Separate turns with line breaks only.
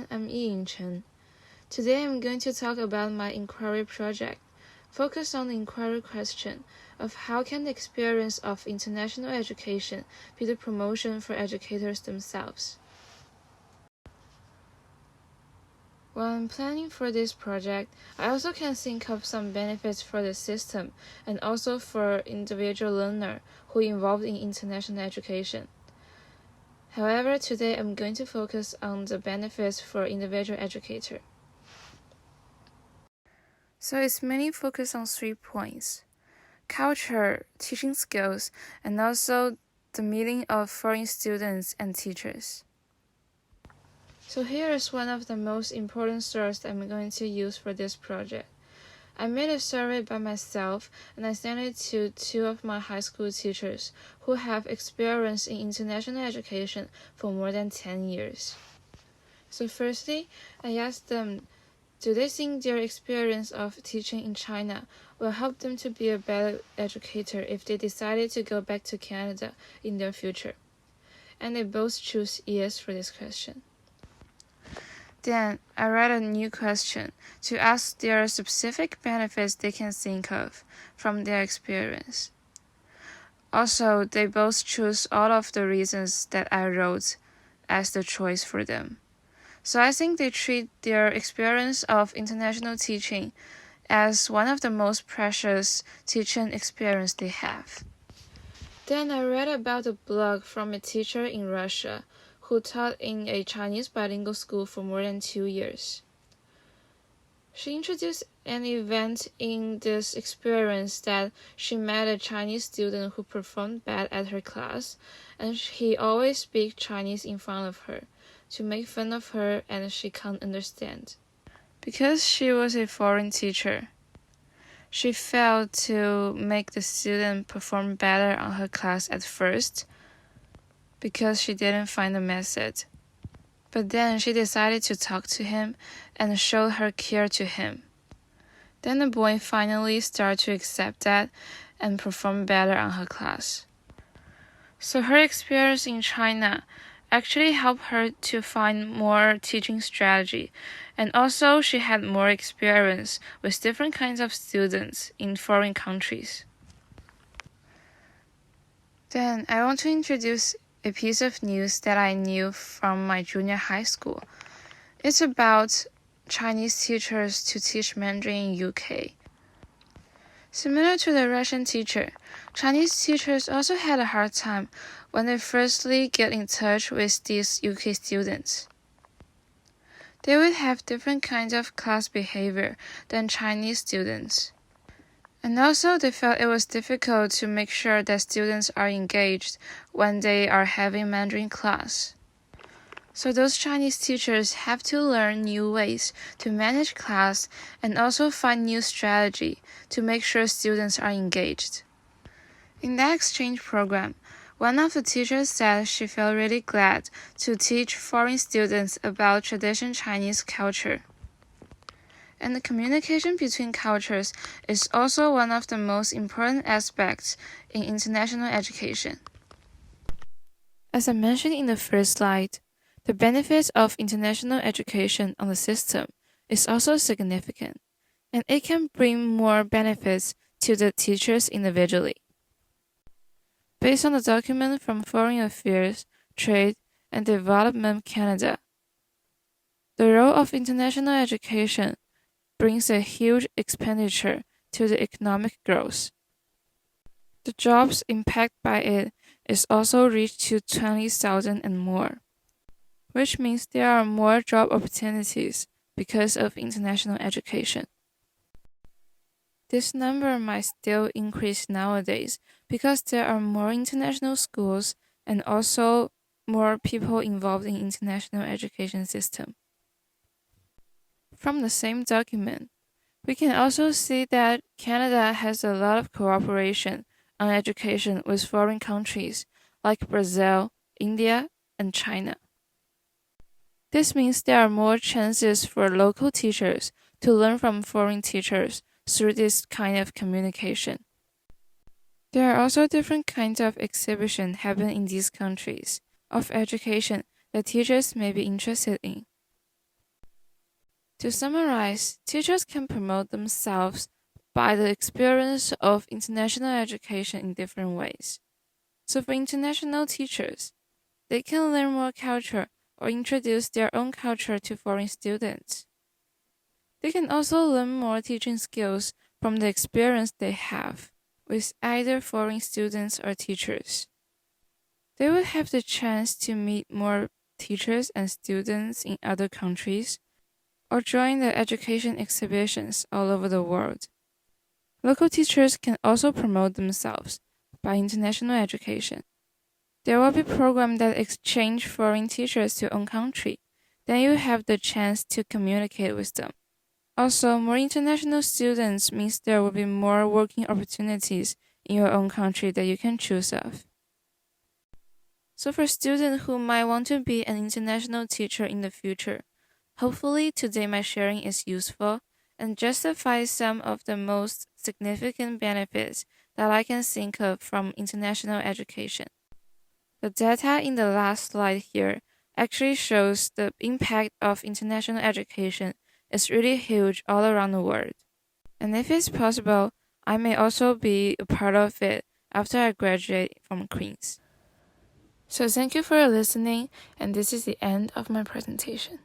everyone, I'm Yiying Chen. Today I'm going to talk about my inquiry project, focused on the inquiry question of how can the experience of international education be the promotion for educators themselves. While I'm planning for this project, I also can think of some benefits for the system and also for individual learner who involved in international education. However, today I'm going to focus on the benefits for individual educator. So it's mainly focused on 3 points: culture, teaching skills, and also the meeting of foreign students and teachers. So here is one of the most important sources I'm going to use for this project. I made a survey by myself and I sent it to 2 of my high school teachers who have experience in international education for more than 10 years. So firstly, I asked them, do they think their experience of teaching in China will help them to be a better educator if they decided to go back to Canada in their future? And they both choose yes for this question. Then I read a new question to ask their specific benefits they can think of from their experience. Also, they both choose all of the reasons that I wrote as the choice for them. So I think they treat their experience of international teaching as one of the most precious teaching experience they have. Then I read about a blog from a teacher in Russia who taught in a Chinese bilingual school for more than 2 years. She introduced an event in this experience that she met a Chinese student who performed bad at her class, and he always speaks Chinese in front of her to make fun of her, and she can't understand. Because she was a foreign teacher, she failed to make the student perform better on her class at first because she didn't find the method. But then she decided to talk to him and show her care to him. Then the boy finally started to accept that and perform better on her class. So her experience in China actually helped her to find more teaching strategy, and also she had more experience with different kinds of students in foreign countries. Then I want to introduce a piece of news that I knew from my junior high school. It's about Chinese teachers to teach Mandarin in UK. Similar to the Russian teacher, Chinese teachers also had a hard time when they firstly get in touch with these UK students. They would have different kinds of class behavior than Chinese students. And also they felt it was difficult to make sure that students are engaged when they are having Mandarin class. So those Chinese teachers have to learn new ways to manage class and also find new strategy to make sure students are engaged. In that exchange program, one of the teachers said she felt really glad to teach foreign students about traditional Chinese culture. And the communication between cultures is also one of the most important aspects in international education. As I mentioned in the first slide, the benefits of international education on the system is also significant, and it can bring more benefits to the teachers individually. Based on the document from Foreign Affairs, Trade, and Development Canada, the role of international education brings a huge expenditure to the economic growth. The jobs impacted by it is also reached to 20,000 and more, which means there are more job opportunities because of international education. This number might still increase nowadays because there are more international schools and also more people involved in international education system. From the same document, we can also see that Canada has a lot of cooperation on education with foreign countries like Brazil, India, and China. This means there are more chances for local teachers to learn from foreign teachers through this kind of communication. There are also different kinds of exhibitions happening in these countries of education that teachers may be interested in. To summarize, teachers can promote themselves by the experience of international education in different ways. So for international teachers, they can learn more culture or introduce their own culture to foreign students. They can also learn more teaching skills from the experience they have with either foreign students or teachers. They will have the chance to meet more teachers and students in other countries or join the education exhibitions all over the world. Local teachers can also promote themselves by international education. There will be programs that exchange foreign teachers to your own country. Then you have the chance to communicate with them. Also, more international students means there will be more working opportunities in your own country that you can choose of. So for students who might want to be an international teacher in the future, hopefully today my sharing is useful and justifies some of the most significant benefits that I can think of from international education. The data in the last slide here actually shows the impact of international education is really huge all around the world. And if it's possible, I may also be a part of it after I graduate from Queen's. So thank you for listening, and this is the end of my presentation.